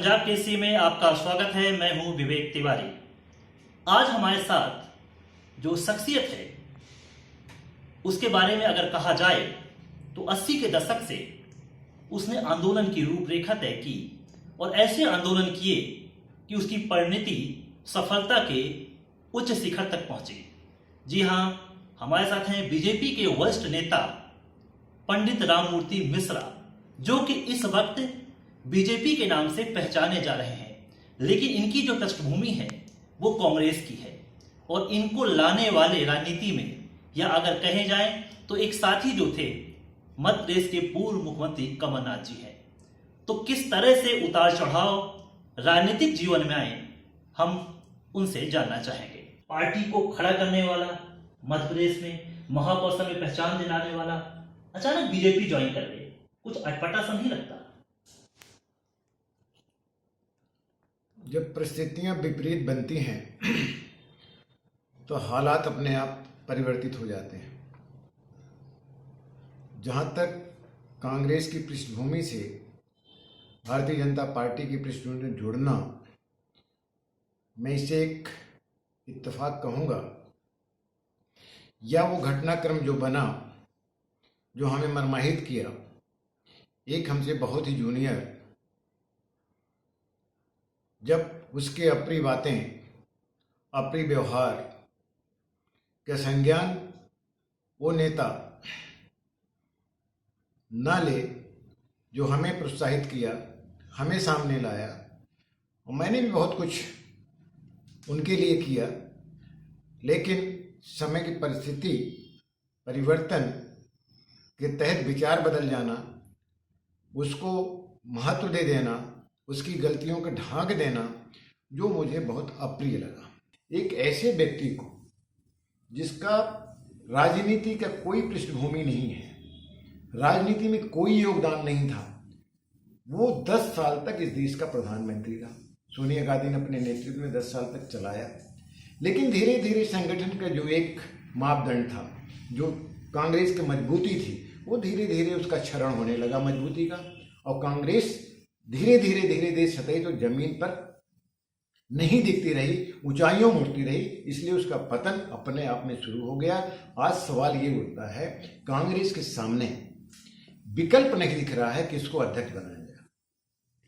पंजाब केसरी में आपका स्वागत है। मैं हूं विवेक तिवारी। आज हमारे साथ जो शख्सियत है उसके बारे में अगर कहा जाए तो 80 के दशक से उसने आंदोलन की रूपरेखा तय की और ऐसे आंदोलन किए कि उसकी परिणति सफलता के उच्च शिखर तक पहुंची। जी हां, हमारे साथ हैं बीजेपी के वरिष्ठ नेता पंडित राममूर्ति मिश्रा, जो कि इस वक्त बीजेपी के नाम से पहचाने जा रहे हैं, लेकिन इनकी जो पृष्ठभूमि है वो कांग्रेस की है और इनको लाने वाले राजनीति में, या अगर कहे जाए तो एक साथी जो थे मध्य प्रदेश के पूर्व मुख्यमंत्री कमलनाथ जी हैं। तो किस तरह से उतार चढ़ाव राजनीतिक जीवन में आए, हम उनसे जानना चाहेंगे। पार्टी को खड़ा करने वाला, मध्य प्रदेश में महापौर में पहचान दिलाने वाला अचानक बीजेपी ज्वाइन कर ले, कुछ अटपटा सा नहीं लगता? जब परिस्थितियां विपरीत बनती हैं तो हालात अपने आप परिवर्तित हो जाते हैं। जहां तक कांग्रेस की पृष्ठभूमि से भारतीय जनता पार्टी की पृष्ठभूमि में जुड़ना, मैं इसे एक इत्तेफाक कहूँगा, या वो घटनाक्रम जो बना, जो हमें मर्माहित किया। एक हमसे बहुत ही जूनियर, जब उसके अप्रिय बातें, अप्रिय व्यवहार का संज्ञान वो नेता ना ले जो हमें प्रोत्साहित किया, हमें सामने लाया, और मैंने भी बहुत कुछ उनके लिए किया, लेकिन समय की परिस्थिति परिवर्तन के तहत विचार बदल जाना, उसको महत्व दे देना, उसकी गलतियों को ढांक देना, जो मुझे बहुत अप्रिय लगा। एक ऐसे व्यक्ति को जिसका राजनीति का कोई पृष्ठभूमि नहीं है, राजनीति में कोई योगदान नहीं था, वो 10 साल तक इस देश का प्रधानमंत्री रहा। सोनिया गांधी ने अपने नेतृत्व में 10 साल तक चलाया, लेकिन धीरे धीरे संगठन का जो एक मापदंड था, जो कांग्रेस की मजबूती थी, वो धीरे धीरे उसका क्षरण होने लगा मजबूती का, और कांग्रेस धीरे धीरे देश सतही तो जमीन पर नहीं दिखती रही, ऊंचाइयों में उठती रही, इसलिए उसका पतन अपने आप में शुरू हो गया। आज सवाल ये उठता है, कांग्रेस के सामने विकल्प नहीं दिख रहा है किसको अध्यक्ष बनाया जाए।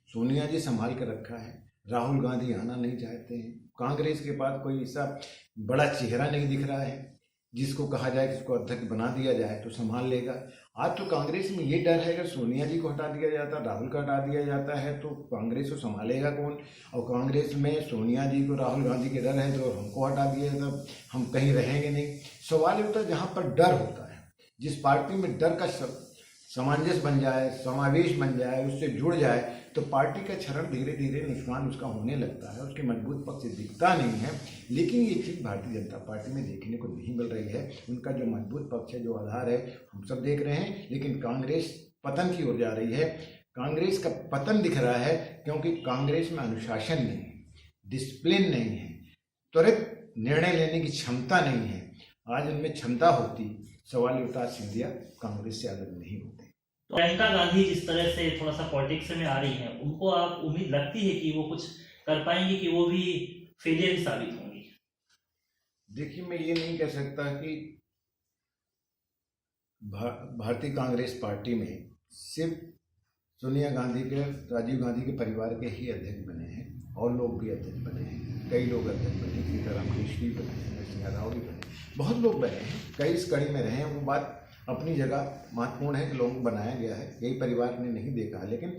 सोनिया जी संभाल कर रखा है, राहुल गांधी आना नहीं चाहते हैं, कांग्रेस के पास कोई ऐसा बड़ा चेहरा नहीं दिख रहा है जिसको कहा जाए कि इसको अध्यक्ष बना दिया जाए तो संभाल लेगा। आज तो कांग्रेस में ये डर है, अगर सोनिया जी को हटा दिया जाता, राहुल को हटा दिया जाता है, तो कांग्रेस को संभालेगा कौन? और कांग्रेस में सोनिया जी को, राहुल गांधी के डर है तो हमको हटा दिया तो हम कहीं रहेंगे नहीं। सवाल ये होता है, जहाँ पर डर होता है, जिस पार्टी में डर का सामंजस्य बन जाए, समावेश बन जाए, उससे जुड़ जाए, तो पार्टी का क्षरण धीरे धीरे नुकसान उसका होने लगता है, उसके मजबूत पक्ष दिखता नहीं है। लेकिन ये चीज़ भारतीय जनता पार्टी में देखने को नहीं मिल रही है। उनका जो मजबूत पक्ष है, जो आधार है, हम सब देख रहे हैं, लेकिन कांग्रेस पतन की ओर जा रही है। कांग्रेस का पतन दिख रहा है क्योंकि कांग्रेस में अनुशासन नहीं है, डिसिप्लिन नहीं है, त्वरित निर्णय लेने की क्षमता नहीं है। आज उनमें क्षमता होती, सवाल उठता, सिंधिया कांग्रेस से अलग नहीं होते। तो प्रियंका गांधी जिस तरह से थोड़ा सा पॉलिटिक्स में आ रही हैं, उनको आप उम्मीद लगती है कि वो कुछ कर पाएंगी, कि वो भी फेलियर ही साबित होंगी? देखिए, मैं ये नहीं कह सकता कि भारतीय कांग्रेस पार्टी में सिर्फ सोनिया गांधी के, राजीव गांधी के परिवार के ही अध्यक्ष बने हैं, और लोग भी अध्यक्ष बने हैं, कई लोग अध्यक्ष बने, सीताराम केशरी बने हैं, नरसिंह राव भी बने, बहुत लोग बने हैं, कई इस कड़ी में रहे हैं। वो बात अपनी जगह महत्वपूर्ण है कि लोगों को बनाया गया है, यही परिवार ने नहीं देखा, लेकिन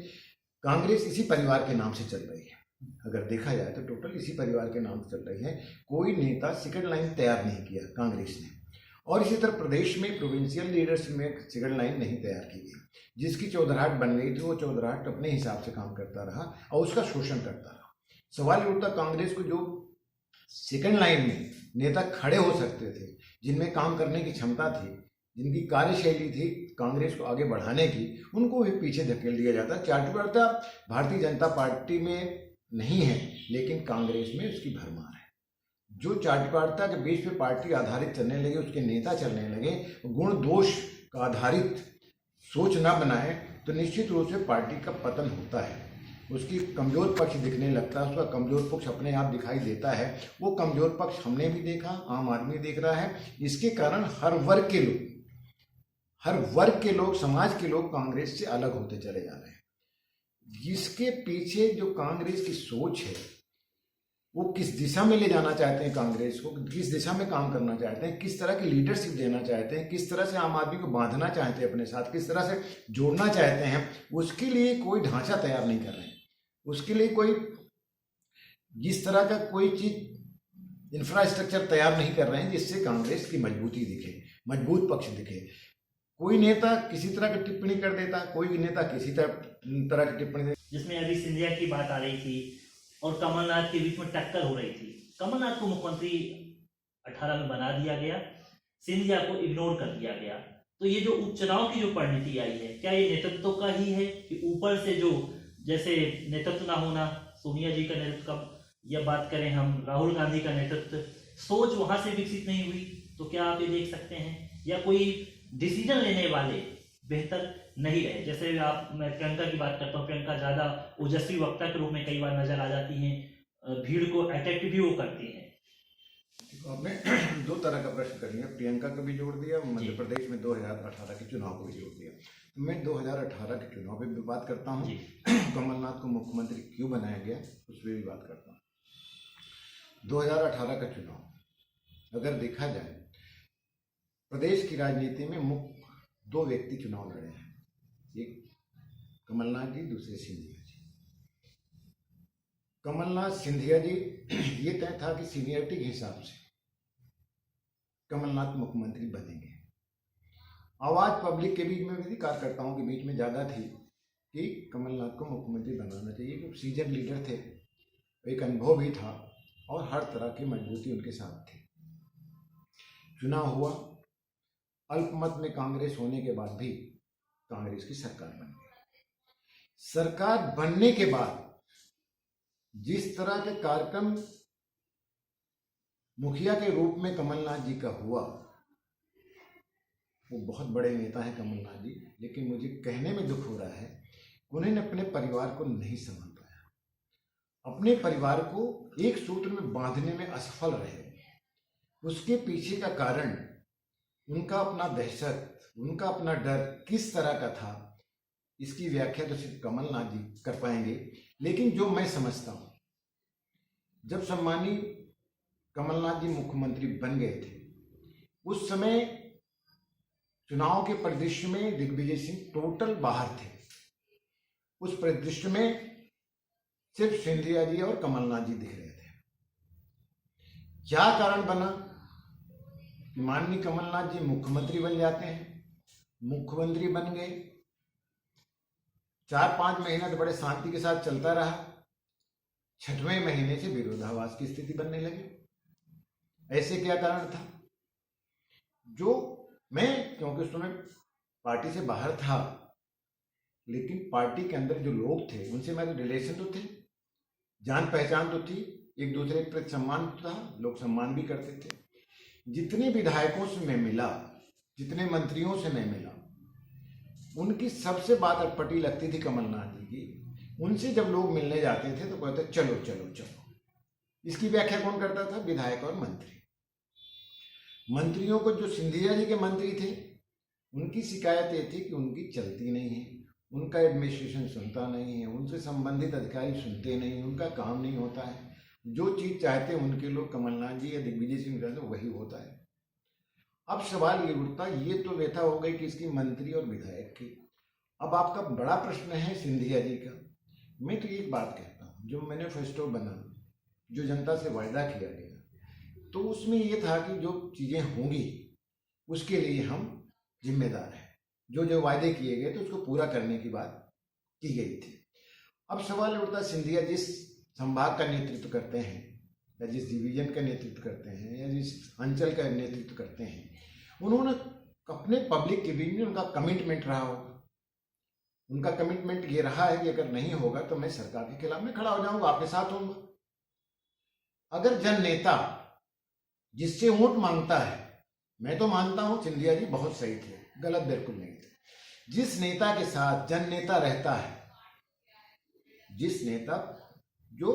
कांग्रेस इसी परिवार के नाम से चल रही है। अगर देखा जाए तो टोटल इसी परिवार के नाम से चल रही है। कोई नेता सेकंड लाइन तैयार नहीं किया कांग्रेस ने, और इसी तरह प्रदेश में प्रोविंशियल लीडरशिप में सेकंड लाइन नहीं तैयार की गई। जिसकी चौधराहट बन गई थी, वो चौधराहट अपने हिसाब से काम करता रहा और उसका शोषण करता रहा। सवाल उठता, कांग्रेस को जो सेकंड लाइन में नेता खड़े हो सकते थे, जिनमें काम करने की क्षमता थी, जिनकी कार्यशैली थी कांग्रेस को आगे बढ़ाने की, उनको भी पीछे धकेल दिया जाता। चाटुकारिता भारतीय जनता पार्टी में नहीं है, लेकिन कांग्रेस में उसकी भरमार है। जो चाटुकारिता के बीच पे पार्टी आधारित चलने लगे, उसके नेता चलने लगे, गुण दोष का आधारित सोच ना बनाए, तो निश्चित रूप से पार्टी का पतन होता है। उसकी कमजोर पक्ष दिखने लगता है, उसका कमजोर पक्ष अपने आप दिखाई देता है। वो कमजोर पक्ष हमने भी देखा, आम आदमी देख रहा है। इसके कारण हर वर्ग के लोग, समाज के लोग कांग्रेस से अलग होते चले जा रहे हैं। जिसके पीछे जो कांग्रेस की सोच है, वो किस दिशा में ले जाना चाहते हैं कांग्रेस को, किस दिशा में काम करना चाहते हैं, किस तरह की लीडरशिप देना चाहते हैं, किस तरह से आम आदमी को बांधना चाहते हैं अपने साथ, किस तरह से जोड़ना चाहते हैं, उसके लिए कोई ढांचा तैयार नहीं कर रहे हैं। उसके लिए कोई जिस तरह का कोई चीज इंफ्रास्ट्रक्चर तैयार नहीं कर रहे हैं जिससे कांग्रेस की मजबूती दिखे, मजबूत पक्ष दिखे। कोई नेता किसी तरह की टिप्पणी कर देता, कोई नेता किसी तरह की टिप्पणी देता। जिसमें अभी सिंधिया की बात आ रही थी और कमलनाथ के बीच में टक्कर हो रही थी। कमलनाथ को मुख्यमंत्री 18 में बना दिया गया, सिंधिया को इग्नोर कर दिया गया। तो ये जो उपचुनाव की जो परिणति आई है, क्या ये नेतृत्व का ही है कि ऊपर से जो जैसे नेतृत्व ना होना, सोनिया जी का नेतृत्व का, या बात करें हम राहुल गांधी का नेतृत्व, सोच वहां से विकसित नहीं हुई? तो क्या आप ये देख सकते हैं, या कोई डिसीजन लेने वाले बेहतर नहीं रहे? जैसे मैं प्रियंका की बात करता हूँ, प्रियंका ज्यादा ओजस्वी वक्ता के रूप में कई बार नजर आ जाती हैं, भीड़ को अट्रैक्ट भी वो करती हैं। आपने दो तरह का प्रश्न कर लिया, प्रियंका को भी जोड़ दिया, मध्य प्रदेश में 2018 के चुनाव को भी जोड़ दिया। तो मैं 2018 के चुनाव पे भी बात करता हूँ, कमलनाथ को मुख्यमंत्री क्यों बनाया गया उस पर भी बात करता हूँ। 2018 का चुनाव अगर देखा जाए, प्रदेश की राजनीति में मुख्य दो व्यक्ति चुनाव लड़े हैं, एक कमलनाथ जी, दूसरे सिंधिया जी। कमलनाथ सिंधिया जी, ये तय था कि सीनियरिटी के हिसाब से कमलनाथ मुख्यमंत्री बनेंगे। आवाज पब्लिक के बीच में भी, कार्यकर्ताओं के बीच में ज्यादा थी कि कमलनाथ को मुख्यमंत्री बनाना चाहिए, क्योंकि सीजन लीडर थे, एक अनुभव भी था और हर तरह की मजबूती उनके साथ थी। चुनाव हुआ, अल्पमत में कांग्रेस होने के बाद भी कांग्रेस की सरकार बन गई। सरकार बनने के बाद जिस तरह के कार्यक्रम मुखिया के रूप में कमलनाथ जी का हुआ, वो बहुत बड़े नेता हैं कमलनाथ जी, लेकिन मुझे कहने में दुख हो रहा है उन्होंने अपने परिवार को नहीं संभाल पाया, अपने परिवार को एक सूत्र में बांधने में असफल रहे। उसके पीछे का कारण उनका अपना दहशत, उनका अपना डर किस तरह का था, इसकी व्याख्या तो सिर्फ कमलनाथ जी कर पाएंगे। लेकिन जो मैं समझता हूं, जब सम्मानीय कमलनाथ जी मुख्यमंत्री बन गए थे, उस समय चुनाव के परिदृश्य में दिग्विजय सिंह टोटल बाहर थे। उस परिदृश्य में सिर्फ सिंधिया जी और कमलनाथ जी दिख रहे थे। क्या कारण बना कि माननीय कमलनाथ जी मुख्यमंत्री बन जाते हैं? मुख्यमंत्री बन गए, 4-5 महीना तो बड़े शांति के साथ चलता रहा, 6वें महीने से विरोधाभास की स्थिति बनने लगी। ऐसे क्या कारण था? जो मैं, क्योंकि उस समय पार्टी से बाहर था, लेकिन पार्टी के अंदर जो लोग थे उनसे मेरे रिलेशन तो थे, जान पहचान तो थी, एक दूसरे के प्रति सम्मान था, लोग सम्मान भी करते थे। जितने विधायकों से मैं मिला, जितने मंत्रियों से मैं मिला, उनकी सबसे बात अटपटी लगती थी कमलनाथ जी की। उनसे जब लोग मिलने जाते थे तो कहते चलो चलो चलो। इसकी व्याख्या कौन करता था? विधायक और मंत्री। मंत्रियों को, जो सिंधिया जी के मंत्री थे, उनकी शिकायत ये थी कि उनकी चलती नहीं है, उनका एडमिनिस्ट्रेशन सुनता नहीं है, उनसे संबंधित अधिकारी सुनते नहीं, उनका काम नहीं होता है। जो चीज चाहते हैं उनके लोग, कमलनाथ जी या दिग्विजय सिंह चाहते वही होता है। अब सवाल ये उठता, ये तो व्यथा हो गई किसकी? मंत्री और विधायक की। अब आपका बड़ा प्रश्न है सिंधिया जी का। मैं तो एक बात कहता हूँ, जो मैनिफेस्टो बना, जो जनता से वायदा किया गया, तो उसमें ये था कि जो चीजें होंगी उसके लिए हम जिम्मेदार हैं। जो जो वायदे किए गए तो उसको पूरा करने की बात की गई थी। अब सवाल उठता, सिंधिया जिस संभाग का नेतृत्व करते हैं, या जिस डिवीजन का नेतृत्व करते हैं, या जिस अंचल का नेतृत्व करते हैं, उन्होंने अपने पब्लिक के बीच में उनका कमिटमेंट रहा होगा। उनका कमिटमेंट ये रहा है कि अगर नहीं होगा तो मैं सरकार के खिलाफ में खड़ा हो जाऊंगा, आपके साथ होऊंगा। अगर जन नेता जिससे वोट मांगता है, मैं तो मानता हूं सिंधिया जी बहुत सही थे, गलत बिल्कुल नहीं थे। जिस नेता के साथ जन नेता रहता है, जिस नेता जो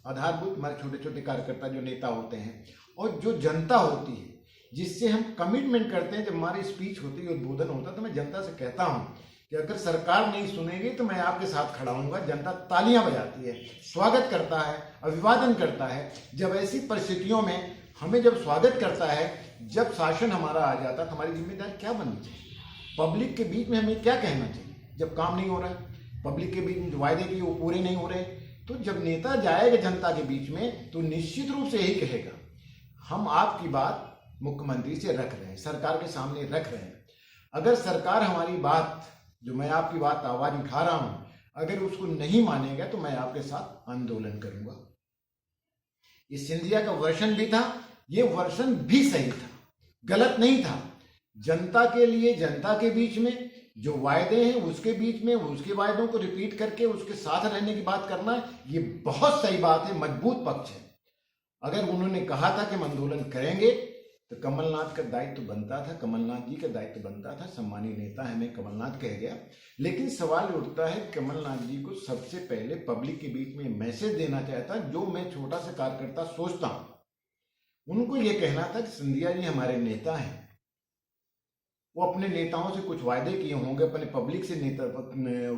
आधारभूत हमारे छोटे छोटे कार्यकर्ता जो नेता होते हैं और जो जनता होती है जिससे हम कमिटमेंट करते हैं, जब हमारी स्पीच होती है, उद्बोधन होता है, तो मैं जनता से कहता हूँ कि अगर सरकार नहीं सुनेगी तो मैं आपके साथ खड़ा हूँगा। जनता तालियां बजाती है, स्वागत करता है, अभिवादन करता है। जब ऐसी परिस्थितियों में हमें जब स्वागत करता है, जब शासन हमारा आ जाता है, तो हमारी जिम्मेदारी क्या बननी चाहिए? पब्लिक के बीच में हमें क्या कहना चाहिए जब काम नहीं हो रहा है? पब्लिक के बीच में जो वायदे किए वो पूरे नहीं हो रहे, तो जब नेता जाएगा जनता के बीच में तो निश्चित रूप से यही कहेगा, हम आपकी बात मुख्यमंत्री से रख रहे हैं, सरकार के सामने रख रहे हैं। अगर सरकार हमारी बात, जो मैं आपकी बात आवाज उठा रहा हूं, अगर उसको नहीं मानेगा तो मैं आपके साथ आंदोलन करूंगा। ये सिंधिया का वर्षन भी था, ये वर्षन भी सही था, गलत नहीं था। जनता के लिए, जनता के बीच में जो वायदे हैं उसके बीच में उसके वायदों को रिपीट करके उसके साथ रहने की बात करना, ये बहुत सही बात है, मजबूत पक्ष है। अगर उन्होंने कहा था कि हम आंदोलन करेंगे तो कमलनाथ का दायित्व बनता था, कमलनाथ जी का दायित्व बनता था, सम्मानीय नेता हमें कमलनाथ कह गया। लेकिन सवाल उठता है, कमलनाथ जी को सबसे पहले पब्लिक के बीच में मैसेज देना चाहता, जो मैं छोटा सा कार्यकर्ता सोचता हूं, उनको ये कहना था कि सिंधिया जी हमारे नेता हैं, वो अपने नेताओं से कुछ वायदे किए होंगे, अपने पब्लिक से नेता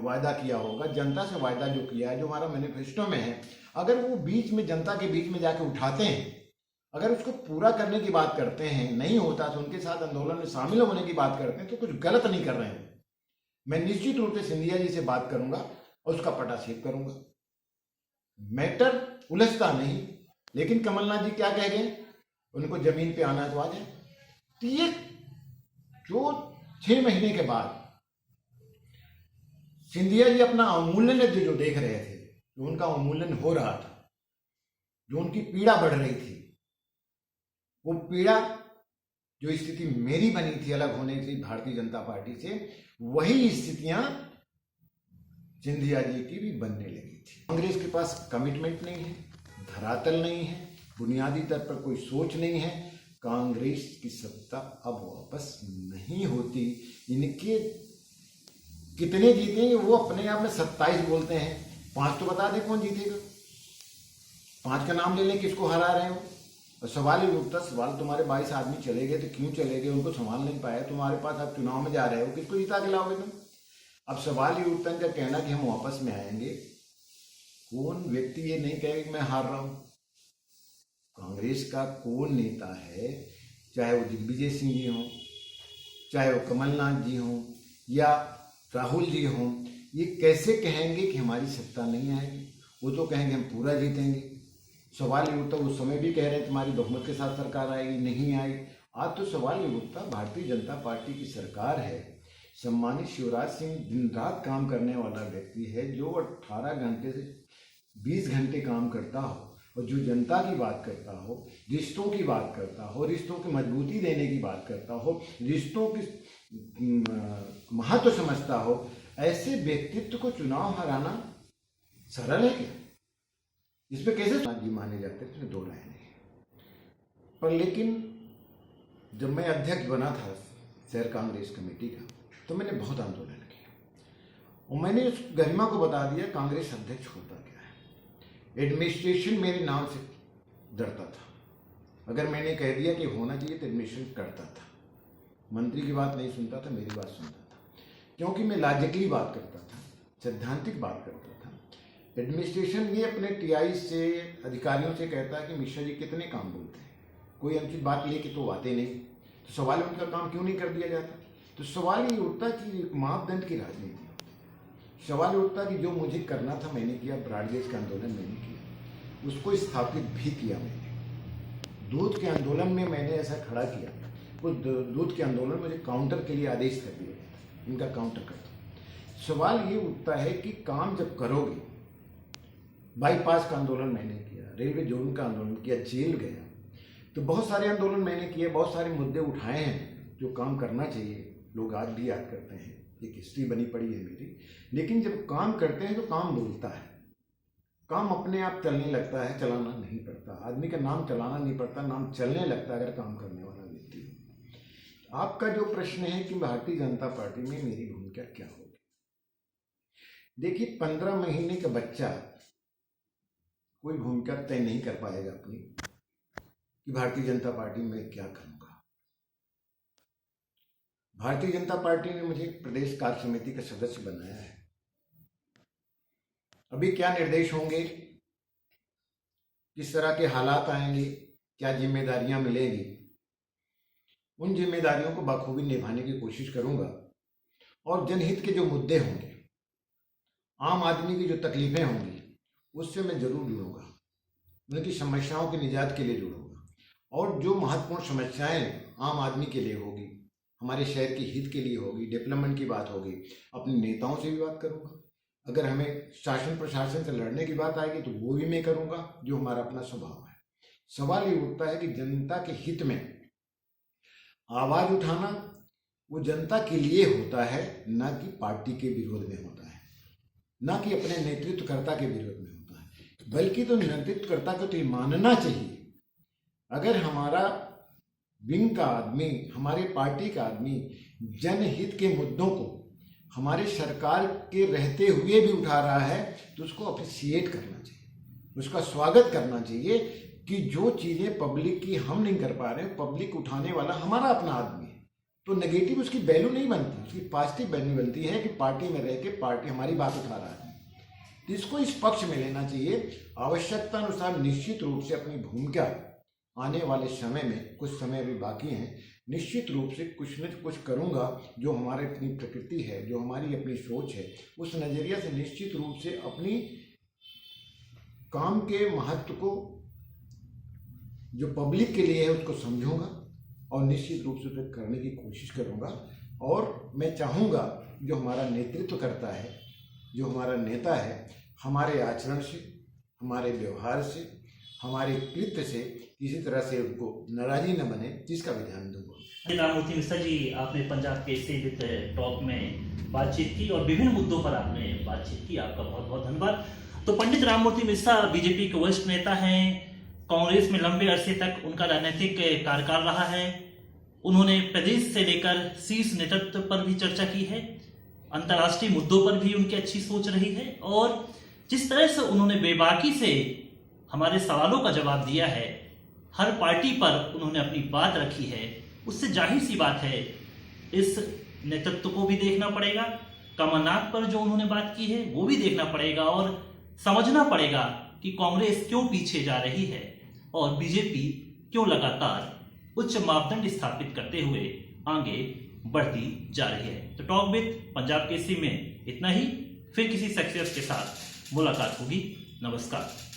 वायदा किया होगा, जनता से वायदा जो किया है, जो हमारा मैनिफेस्टो में है, अगर वो बीच में जनता के बीच में जाके उठाते हैं, अगर उसको पूरा करने की बात करते हैं, नहीं होता तो उनके साथ आंदोलन में शामिल होने की बात करते हैं, तो कुछ गलत नहीं कर रहे हैं। मैं निश्चित रूप से सिंधिया जी से बात करूंगा और उसका पटाक्षेप करूंगा। मैटर उलझता नहीं, लेकिन कमलनाथ जी क्या कह गए, उनको जमीन पे आना तो आ जाए। तो ये जो 6 महीने के बाद सिंधिया जी अपना अवमूल्यन जो देख रहे थे, जो उनका अवमूल्यन हो रहा था, जो उनकी पीड़ा बढ़ रही थी, वो पीड़ा जो स्थिति मेरी बनी थी अलग होने से भारतीय जनता पार्टी से, वही स्थितियां सिंधिया जी की भी बनने लगी थी। कांग्रेस के पास कमिटमेंट नहीं है, धरातल नहीं है, बुनियादी स्तर पर कोई सोच नहीं है। कांग्रेस की सत्ता अब वापस नहीं होती। इनके कितने जीतेंगे वो अपने आप में 27 बोलते हैं, 5 तो बता दे कौन जीतेगा, 5 का नाम ले लें किसको हरा रहे हो। और सवाल ही उठता, सवाल तुम्हारे 22 आदमी चले गए तो क्यों चले गए, उनको संभाल नहीं पाया, तुम्हारे पास आप चुनाव में जा रहे हो, किसको जिता के लाओगे तुम। अब सवाल ही उठता है, कहना कि हम वापस में आएंगे, कौन व्यक्ति ये नहीं कहेगा कि मैं हार रहा हूं। कांग्रेस का कौन नेता है, चाहे वो दिग्विजय सिंह जी हों, चाहे वो कमलनाथ जी हों या राहुल जी हों, ये कैसे कहेंगे कि हमारी सत्ता नहीं आएगी। वो तो कहेंगे हम पूरा जीतेंगे। सवाल ये उठता, उस समय भी कह रहे हैं तुम्हारी बहुमत के साथ सरकार आएगी, नहीं आई। आज तो सवाल ये उठता, भारतीय जनता पार्टी की सरकार है, सम्मानित शिवराज सिंह दिन रात काम करने वाला व्यक्ति है, जो 18 घंटे से 20 घंटे काम करता हो और जो जनता की बात करता हो, रिश्तों की बात करता हो, रिश्तों की मजबूती देने की बात करता हो, रिश्तों की महत्व समझता हो, ऐसे व्यक्तित्व को चुनाव हराना सरल है क्या? इसमें कैसे जी माने जाते हैं, इसमें दो राय नहीं। पर लेकिन जब मैं अध्यक्ष बना था शहर कांग्रेस कमेटी का, तो मैंने बहुत आंदोलन किया और मैंने उस गरिमा को बता दिया कांग्रेस अध्यक्ष होता क्या है। एडमिनिस्ट्रेशन मेरे नाम से डरता था, अगर मैंने कह दिया कि होना चाहिए तो एडमिनिस्ट्रेशन करता था, मंत्री की बात नहीं सुनता था, मेरी बात सुनता था, क्योंकि मैं लॉजिकली बात करता था, सैद्धांतिक बात करता था। एडमिनिस्ट्रेशन ये अपने टीआई से, अधिकारियों से कहता है कि मिश्रा जी कितने काम बोलते हैं, कोई अनुचित बात लेके तो आते नहीं, तो सवाल उनका काम क्यों नहीं कर दिया जाता। तो सवाल ये उठता कि एक मापदंड की राजनीति होती। सवाल उठता कि जो मुझे करना था मैंने किया, ब्रॉडगेज का आंदोलन मैंने किया, उसको स्थापित भी किया मैंने। दूध के आंदोलन में मैंने ऐसा खड़ा किया, उस दूध के आंदोलन मुझे काउंटर के लिए आदेश कर दिया गया, इनका काउंटर कर दो। सवाल ये उठता है कि काम जब करोगे, बाईपास का आंदोलन मैंने किया, रेलवे जोन का आंदोलन किया, जेल गया, तो बहुत सारे आंदोलन मैंने किए, बहुत सारे मुद्दे उठाए हैं जो काम करना चाहिए, लोग आज भी याद करते हैं, एक हिस्ट्री बनी पड़ी है मेरी। लेकिन जब काम करते हैं तो काम बोलता है, काम अपने आप चलने लगता है, चलाना नहीं पड़ता। आदमी का नाम चलाना नहीं पड़ता, नाम चलने लगता है अगर काम करने वाला व्यक्ति हो। आपका जो प्रश्न है कि भारतीय जनता पार्टी में मेरी भूमिका क्या होगी, देखिए, 15 महीने का बच्चा कोई भूमिका तय नहीं कर पाएगा अपनी कि भारतीय जनता पार्टी में क्या करूंगा। भारतीय जनता पार्टी ने मुझे प्रदेश कार्य समिति का सदस्य बनाया है। अभी क्या निर्देश होंगे, किस तरह के हालात आएंगे, क्या जिम्मेदारियां मिलेगी, उन जिम्मेदारियों को बखूबी निभाने की कोशिश करूंगा। और जनहित के जो मुद्दे होंगे, आम आदमी की जो तकलीफें होंगी, उससे मैं जरूर जुड़ूंगा, उनकी समस्याओं के निजात के लिए जुड़ूंगा। और जो महत्वपूर्ण समस्याएं आम आदमी के लिए होगी, हमारे शहर के हित के लिए होगी, डेवलपमेंट की बात होगी, अपने नेताओं से भी बात करूंगा। अगर हमें शासन प्रशासन से लड़ने की बात आएगी तो वो भी मैं करूंगा, जो हमारा अपना स्वभाव है। सवाल ये उठता है कि जनता के हित में आवाज उठाना वो जनता के लिए होता है, ना कि पार्टी के विरोध में होता है, ना कि अपने नेतृत्वकर्ता के विरोध में होता है। बल्कि तो नेतृत्वकर्ता को तो ये मानना चाहिए, अगर हमारा विंग का आदमी, हमारे पार्टी का आदमी जनहित के मुद्दों को हमारे सरकार के रहते हुए भी उठा रहा है, तो उसको अप्रिशिएट करना चाहिए, उसका स्वागत करना चाहिए कि जो चीजें पब्लिक की हम नहीं कर पा रहे हैं, पब्लिक उठाने वाला हमारा अपना आदमी है। तो नेगेटिव उसकी वैल्यू नहीं बनती, उसकी पॉजिटिव वैल्यू बनती है कि पार्टी में रह के पार्टी हमारी बात उठा रहा है। तो इसको इस पक्ष में लेना चाहिए। आवश्यकता अनुसार निश्चित रूप से अपनी भूमिका आने वाले समय में, कुछ समय अभी बाकी है, निश्चित रूप से कुछ न कुछ करूंगा। जो हमारे अपनी प्रकृति है, जो हमारी अपनी सोच है, उस नजरिया से निश्चित रूप से अपनी काम के महत्व को जो पब्लिक के लिए है उसको समझूंगा और निश्चित रूप से उसे करने की कोशिश करूंगा। और मैं चाहूंगा जो हमारा नेतृत्व करता है, जो हमारा नेता है, हमारे आचरण से, हमारे व्यवहार से, हमारे कृत्य से किसी तरह से उनको नाराजी न बने, जिसका भी ध्यान दूंगा। राममूर्ति मिश्रा जी, आपने पंजाब केसरी विद टॉक में बातचीत की और विभिन्न मुद्दों पर आपने बातचीत की, आपका बहुत बहुत धन्यवाद। तो पंडित राममूर्ति मिश्रा बीजेपी के वरिष्ठ नेता हैं। कांग्रेस में लंबे अरसे तक उनका राजनीतिक कार्यकाल रहा है। उन्होंने प्रदेश से लेकर शीर्ष नेतृत्व पर भी चर्चा की है, अंतर्राष्ट्रीय मुद्दों पर भी उनकी अच्छी सोच रही है। और जिस तरह से उन्होंने बेबाकी से हमारे सवालों का जवाब दिया है, हर पार्टी पर उन्होंने अपनी बात रखी है, उससे जाहिर सी बात है इस नेतृत्व को भी देखना पड़ेगा। कमलनाथ पर जो उन्होंने बात की है वो भी देखना पड़ेगा और समझना पड़ेगा कि कांग्रेस क्यों पीछे जा रही है और बीजेपी क्यों लगातार उच्च मापदंड स्थापित करते हुए आगे बढ़ती जा रही है। तो टॉक विद पंजाब केसरी में इतना ही, फिर किसी शख्सियत के साथ मुलाकात होगी। नमस्कार।